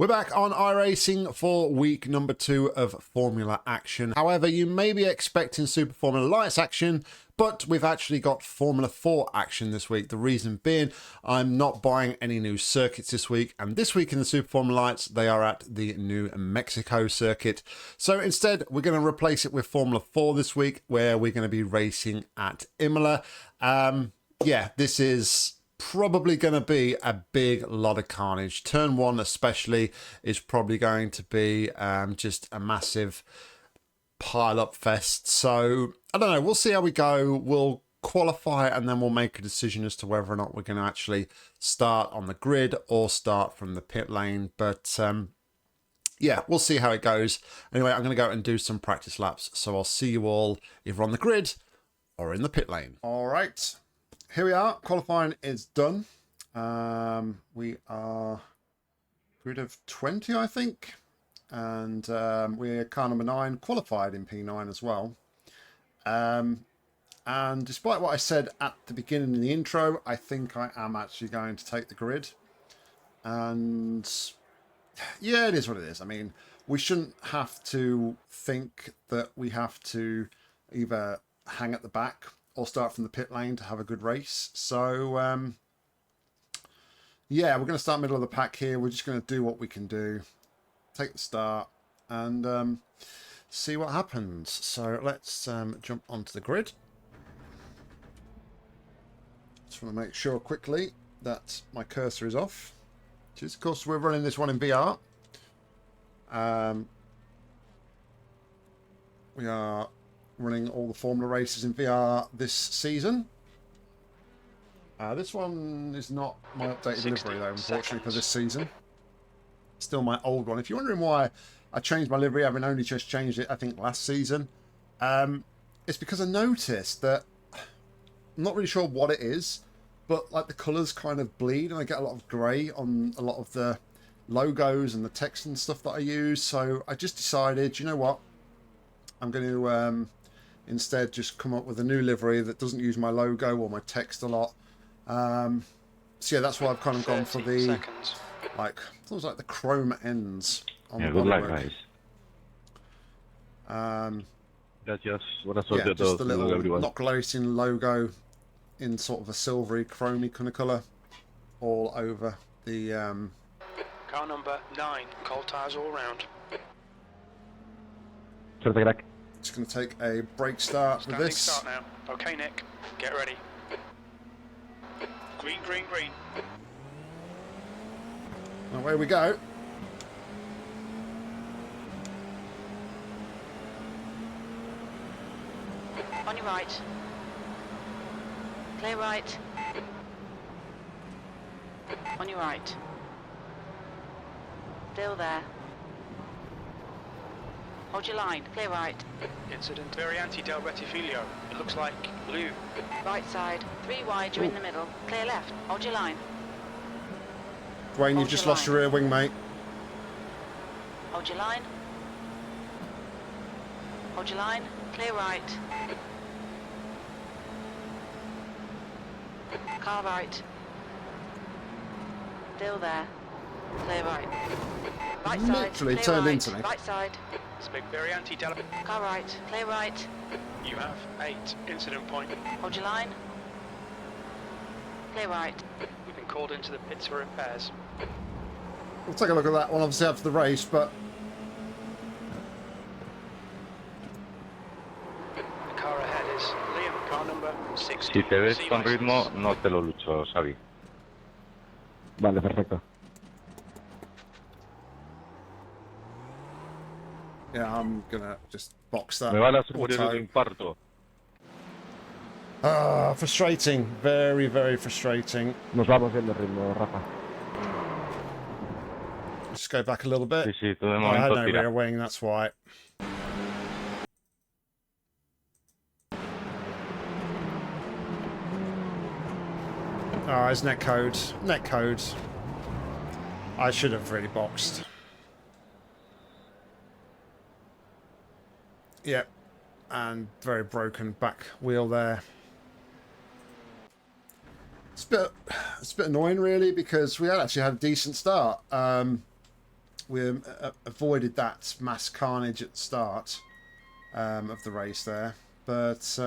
We're back on iRacing for week number 2 of Formula Action. However, you may be expecting Super Formula Lights action, but we've actually got Formula 4 action this week. The reason being, I'm not buying any new circuits this week, and this week in the Super Formula Lights, they are at the New Mexico circuit. So instead, we're going to replace it with Formula 4 this week, where we're going to be racing at Imola. Yeah, this is probably going to be a big lot of carnage. Turn 1 especially is probably going to be just a massive pile-up fest. So, I don't know. We'll see how we go. We'll qualify and then we'll make a decision as to whether or not we're going to actually start on the grid or start from the pit lane. But, yeah, we'll see how it goes. Anyway, I'm going to go and do some practice laps. So I'll see you all either on the grid or in the pit lane. All right. Here we are. Qualifying is done. We are grid of 20, I think. And we're car number 9, qualified in P9 as well. And despite what I said at the beginning in the intro, I think I am actually going to take the grid. And yeah, it is what it is. I mean, we shouldn't have to think that we have to either hang at the back or start from the pit lane to have a good race. So, yeah, we're going to start middle of the pack here. We're just going to do what we can do. Take the start and see what happens. So let's jump onto the grid. Just want to make sure quickly that my cursor is off. Which is, of course, we're running this one in VR. We are running all the Formula races in VR this season. This one is not my updated livery though, unfortunately, for this season. Still my old one. If you're wondering why I changed my livery, having only just changed it, I think, last season, it's because I noticed that, I'm not really sure what it is, but like the colours kind of bleed and I get a lot of grey on a lot of the logos and the text and stuff that I use. So I just decided, you know what, I'm going to instead just come up with a new livery that doesn't use my logo or my text a lot. So yeah, that's why I've kind of gone for the like things like the chrome ends on the good luck, bodywork. guys. That's just what I saw. Yeah, just the little everyone. Knock Racing logo in sort of a silvery chromy kind of colour all over the Car number 9, cold tyres all round. just going to take a brake start with Standing this. start now. Okay, Nick, get ready. Green, green, green. Away we go. On your right. Clear right. On your right. Still there. Hold your line. Clear right. Incident Varianti del Rettifilio. It looks like blue. Right side. 3 wide, you're in the middle. Clear left. Hold your line. Dwayne, you've Hold just your lost line. your rear wing, mate. Hold your line. Hold your line. Clear right. Car right. Still there. Clear right. Right side. Literally Clear turned right. into me. Right side. Speak Varianti del... Car right. Clear right. You have 8 incident point. Hold your line. Clear right. We've been called into the pits for repairs. We'll take a look at that one, obviously, after the race, but The car ahead is Liam, car number 6. Si te ves con ritmo, no te lo lucho, Xavi. Vale, perfecto. yeah, I'm going to just box that. Me van a morir de auto. un infarto. Frustrating. Very, very frustrating. Nos vamos viendo el ritmo, Rafa. Just go back a little bit. Sí, sí, todo de I had momento no tira. rear wing, that's why. Oh, it's net code. Net code. I should have really boxed. Yep. And very broken back wheel there. It's a bit annoying, really, because we had actually had a decent start. we avoided that mass carnage at the start of the race there. But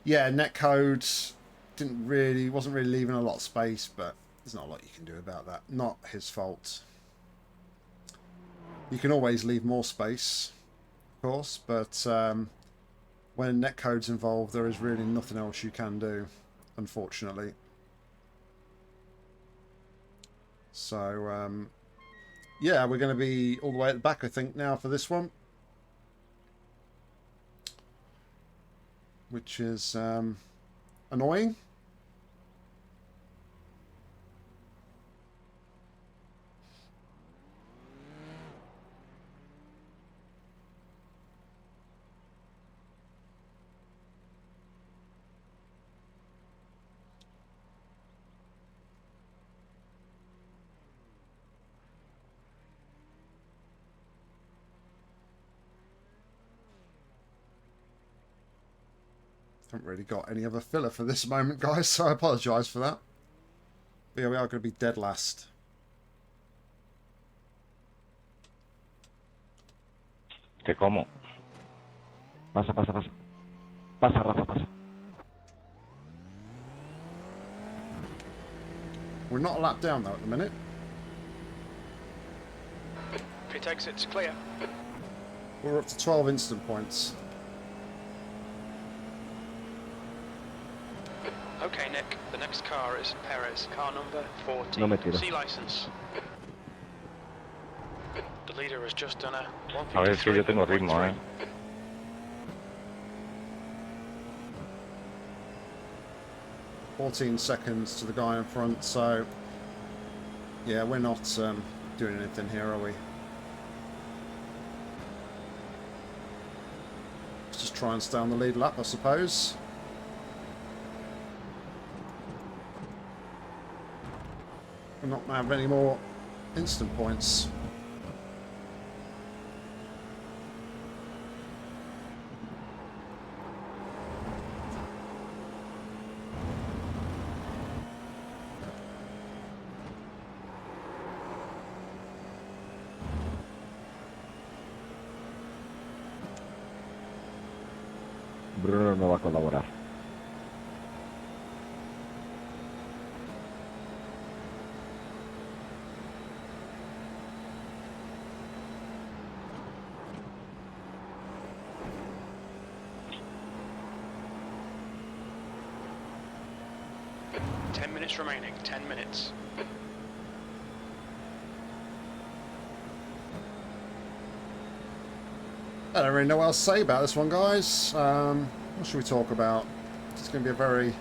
yeah, netcode wasn't really leaving a lot of space, but there's not a lot you can do about that. Not his fault. You can always leave more space, of course, but when netcode's involved, there is really nothing else you can do, unfortunately. So yeah, we're going to be all the way at the back, I think, now for this one, which is annoying. Haven't really got any other filler for this moment, guys, so I apologise for that. But yeah, we are going to be dead last. Te como. Pasa, pasa, pasa. Pasa, Rafa, pasa. We're not a lap down, though, at the minute. Pit exit's clear. We're up to 12 instant points. Okay, Nick, the next car is Perez, car number 40. No me tiro. C license. The leader has just done a A ver, es que yo tengo ritmo, 153.3. 14 seconds to the guy in front, so yeah, we're not doing anything here, are we? Let's just try and stay on the lead lap, I suppose. We're not going to have any more instant points. Bruno no va a colaborar. Minutes remaining, 10 minutes. I don't really know what else to say about this one, guys. What should we talk about? It's going to be a very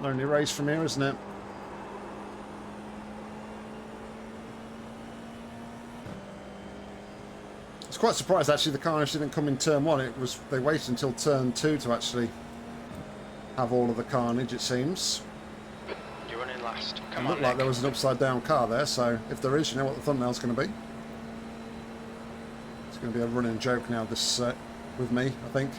lonely race from here, isn't it? I was quite surprised, actually, the carnage didn't come in turn one. They waited until turn two to actually have all of the carnage, it seems. You're running last. It Come on, looked like Nick. there was an upside down car there, so if there is, you know what the thumbnail's going to be. It's going to be a running joke now, this with me, I think.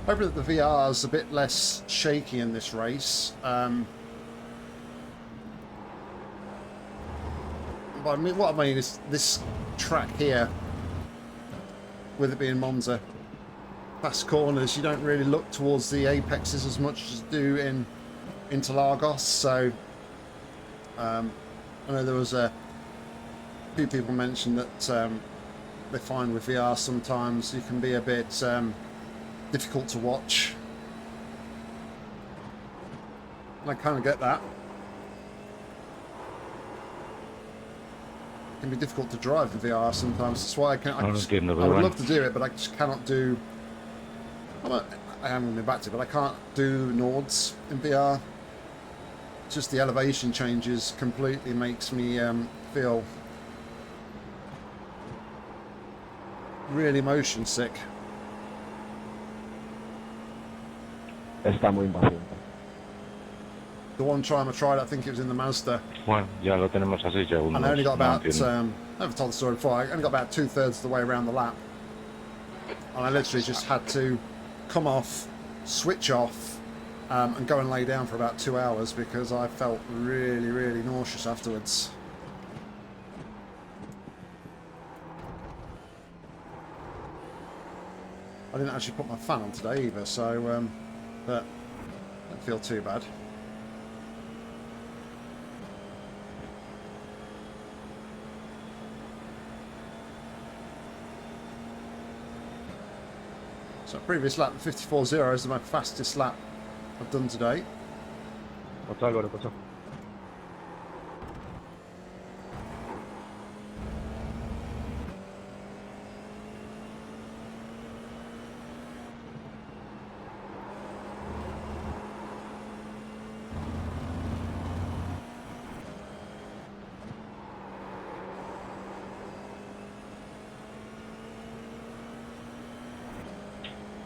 Hoping that the VR is a bit less shaky in this race. But I mean, what I mean is this track here, with it being Monza, fast corners, you don't really look towards the apexes as much as you do in Interlagos. So I know there was a few people mentioned that they find with VR sometimes you can be a bit difficult to watch. And I kind of get that. It can be difficult to drive in VR sometimes. That's why I would love to do it, but I just cannot do. I am going to be back to it, but I can't do Nords in VR. Just the elevation changes completely makes me feel really motion sick. Está muy impaciente. The one time I tried, I think it was in the Mazda, Bueno, ya lo tenemos a 6 segundos. and I only got No about, entiendo. I never told the story before, I only got about 2/3 of the way around the lap. And I literally just had to come off, switch off, and go and lay down for about 2 hours because I felt really, really nauseous afterwards. I didn't actually put my fan on today either, so, but I don't feel too bad. So previous lap, 54.0 is my fastest lap I've done today. Pasó Álvaro, pasó.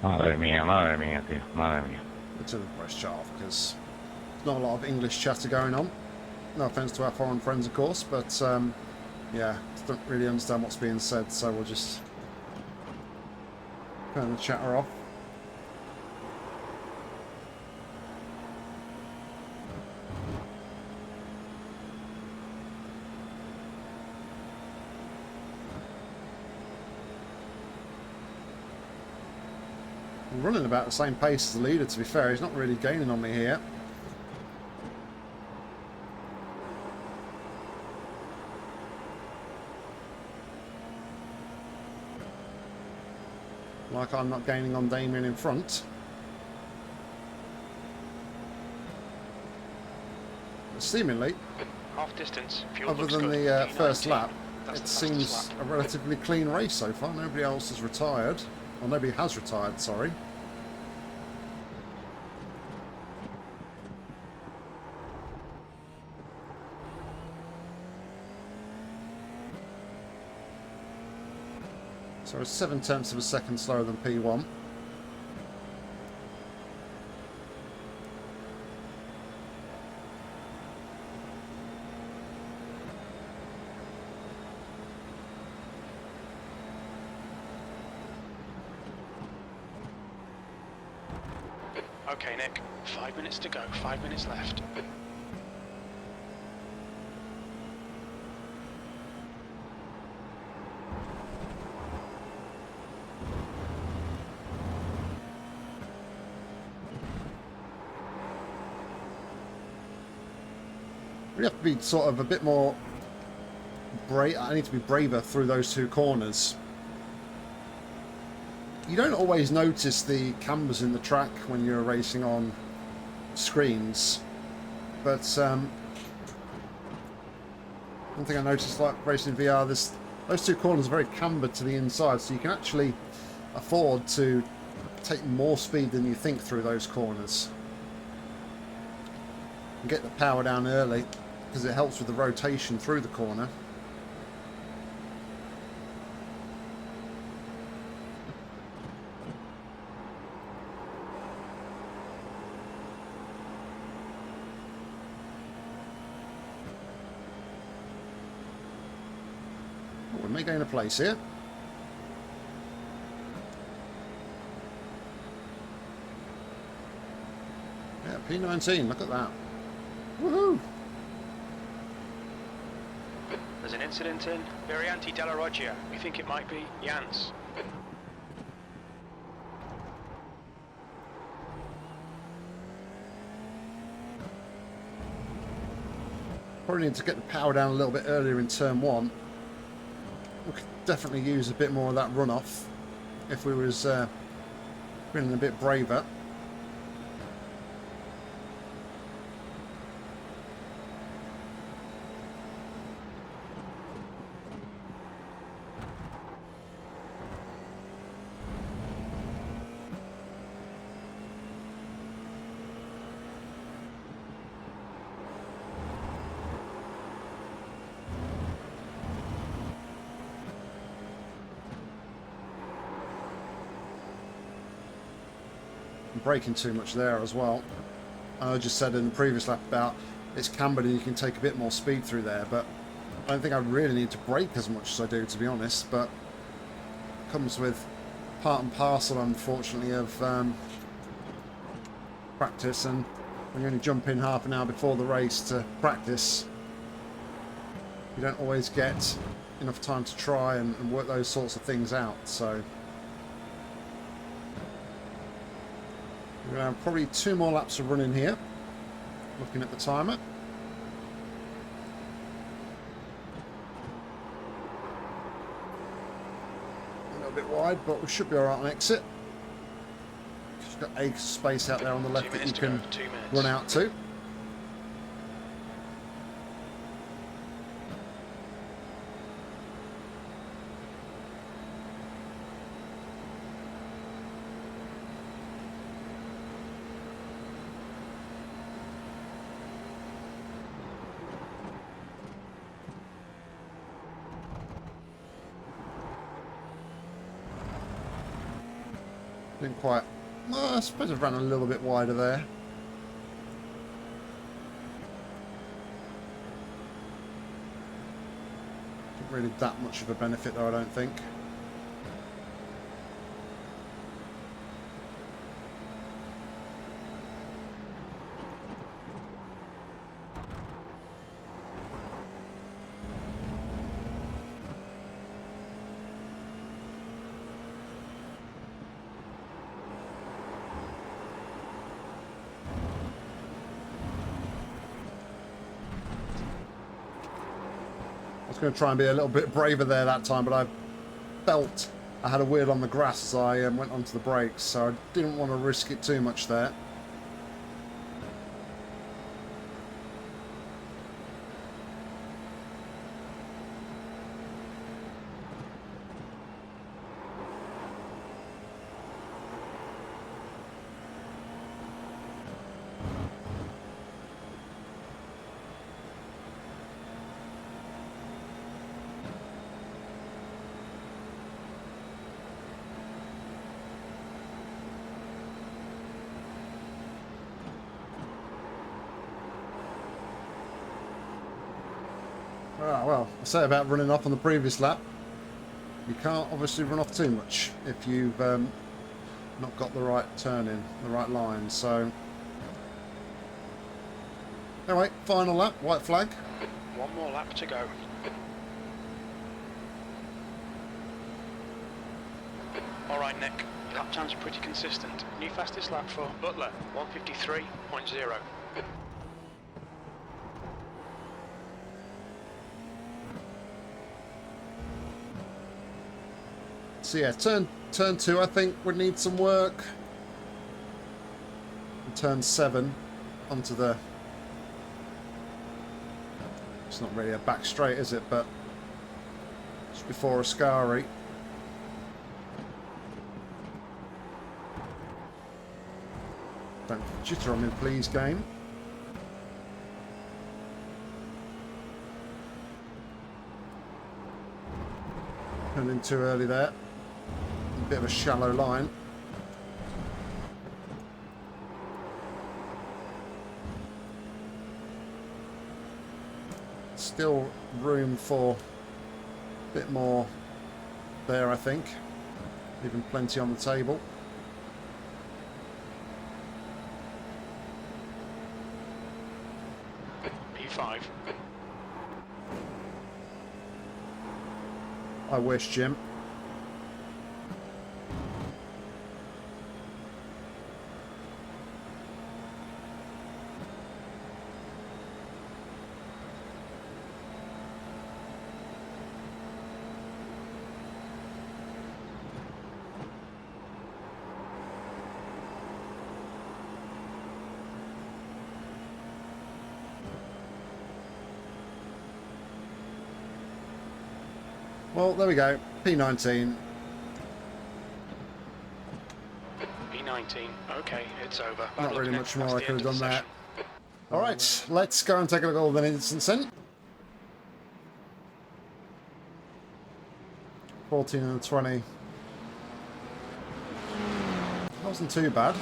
Madre mía, tío. Madre mía. I took the voice chat off because there's not a lot of English chatter going on. No offence to our foreign friends, of course, but yeah, don't really understand what's being said, so we'll just turn the chatter off. I'm running about the same pace as the leader, to be fair. He's not really gaining on me here. Like I'm not gaining on Damien in front. But seemingly, Half distance. Fuel other looks than good. the P19. first lap, That's it the fastest seems lap. a relatively clean race so far. Nobody else has retired. Or nobody has retired, sorry. So it's 0.7 of a second slower than P1. Okay, Nick. 5 minutes to go. 5 minutes left. We have to be sort of a bit more brave. I need to be braver through those two corners. You don't always notice the cameras in the track when you're racing on screens, but one thing I noticed, like racing in VR, those two corners are very cambered to the inside, so you can actually afford to take more speed than you think through those corners and get the power down early, because it helps with the rotation through the corner. Oh, we may gain a place here. Yeah, P19, look at that. Woohoo! There's an incident in Variante della Roggia. We think it might be Jans. Probably need to get the power down a little bit earlier in turn one. We could definitely use a bit more of that runoff if we was feeling a bit braver. braking too much there as well. I just said in the previous lap about it's cambered and you can take a bit more speed through there, but I don't think I really need to brake as much as I do, to be honest, but it comes with part and parcel, unfortunately, of practice, and when you only jump in half an hour before the race to practice, you don't always get enough time to try and work those sorts of things out. So we're going to have probably 2 more laps of running here, looking at the timer. A little bit wide, but we should be alright on exit. Just got a space out there on the left that you can run out to. Didn't quite. Well, I suppose I've run a little bit wider there. Not really that much of a benefit though, I don't think. I was going to try and be a little bit braver there that time, but I felt I had a wheel on the grass as I went onto the brakes, so I didn't want to risk it too much there. Ah, well, I say about running off on the previous lap. You can't obviously run off too much if you've not got the right turn in, the right line. So, anyway, final lap, white flag. 1 more lap to go. All right, Nick. Lap times are pretty consistent. New fastest lap for Butler, 1:53.0. So yeah, turn 2 I think would need some work. And turn 7 onto the... It's not really a back straight, is it? But just before Ascari. Don't jitter on me, please, game. Turned in too early there. A bit of a shallow line. Still room for a bit more there, I think. Even plenty on the table. P5. I wish, Jim. Well, there we go. P19. P19. Okay, it's over. Not really much more I could have done there. Session. All right, let's go and take a look at all the instance then. 14 and 20. Wasn't too bad.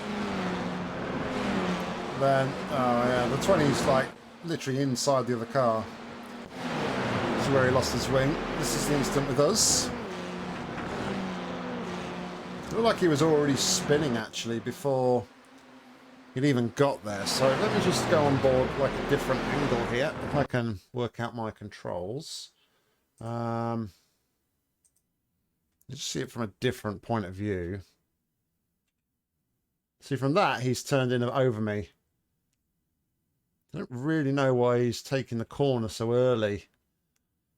Then, oh yeah, the 20's like literally inside the other car. This is where he lost his wing. This is the instant with us. It looked like he was already spinning actually before he'd even got there. So let me just go on board like a different angle here. If I can work out my controls. Just see it from a different point of view. See, from that, he's turned in over me. I don't really know why he's taking the corner so early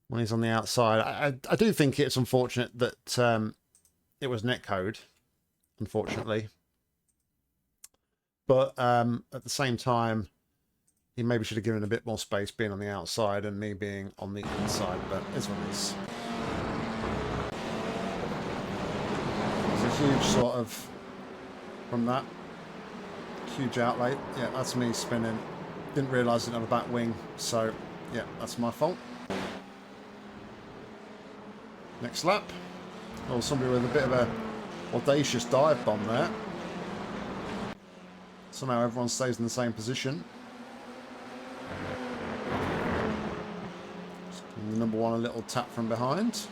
when he's on the outside. I do think it's unfortunate that it was netcode, unfortunately. But at the same time, he maybe should have given a bit more space being on the outside and me being on the inside, but it's what it is. There's a huge sort of, from that, huge outlay. Yeah, that's me spinning. Didn't realise I didn't have a back wing, so yeah, that's my fault. Next lap. Oh, somebody with a bit of a audacious dive bomb there. Somehow everyone stays in the same position. Number one, a little tap from behind.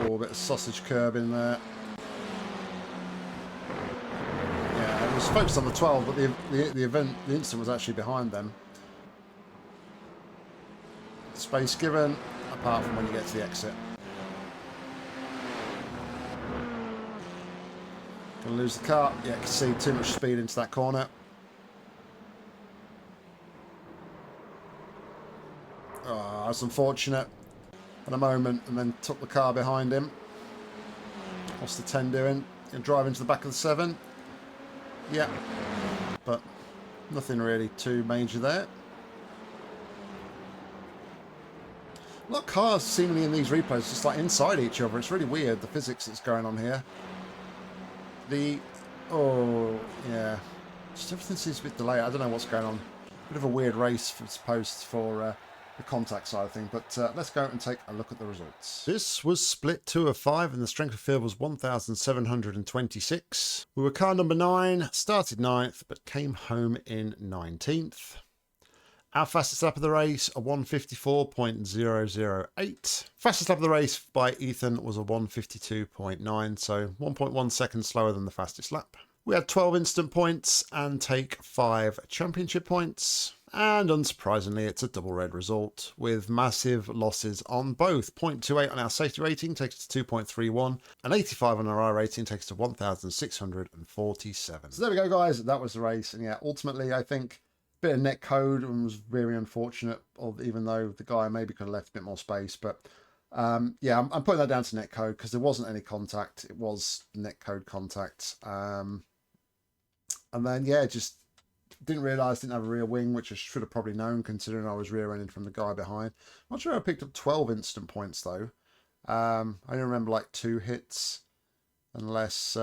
Oh, a bit of sausage curb in there. Yeah, it was focused on the 12, but the instant was actually behind them. Space given, apart from when you get to the exit. Gonna lose the car. Yeah, you can see too much speed into that corner. Oh, that's unfortunate. At a moment, and then took the car behind him. What's the 10 doing? Gonna drive into the back of the 7. Yeah, but nothing really too major there. A lot of cars seemingly in these replays just like inside each other. It's really weird, the physics that's going on here. Oh, yeah. Just everything seems a bit delayed. I don't know what's going on. Bit of a weird race, I suppose, for the contact side of things. But let's go and take a look at the results. This was split 2 of 5, and the strength of field was 1,726. We were car number 9, started 9th, but came home in 19th. Our fastest lap of the race, a 154.008. Fastest lap of the race by Ethan was a 152.9, so 1.1 seconds slower than the fastest lap. We had 12 instant points and take 5 championship points. And unsurprisingly, it's a double red result with massive losses on both. 0.28 on our safety rating takes us to 2.31, and 85 on our rating takes us to 1,647. So there we go, guys. That was the race. And yeah, ultimately, I think bit of net code and was very unfortunate, even though the guy maybe could have left a bit more space. But yeah, I'm putting that down to net code because there wasn't any contact. It was net code contact. And then, yeah, just didn't realise didn't have a rear wing, which I should have probably known considering I was rear-ended from the guy behind. I'm not sure I picked up 12 instant points, though. I only remember like 2 hits, unless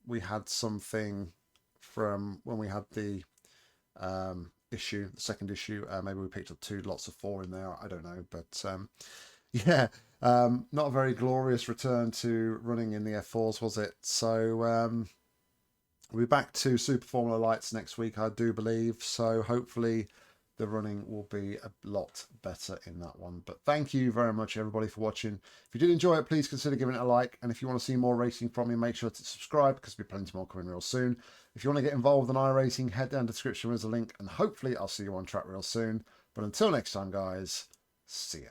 we had something from when we had the issue, the second issue. Maybe we picked up 2 lots of 4 in there. I don't know. But yeah, not a very glorious return to running in the F4s, was it? So we'll be back to Super Formula Lights next week, I do believe. So hopefully the running will be a lot better in that one. But thank you very much, everybody, for watching. If you did enjoy it, please consider giving it a like. And if you want to see more racing from me, make sure to subscribe because there'll be plenty more coming real soon. If you want to get involved in iRacing, head down to the description. There's a link. And hopefully I'll see you on track real soon. But until next time, guys, see ya.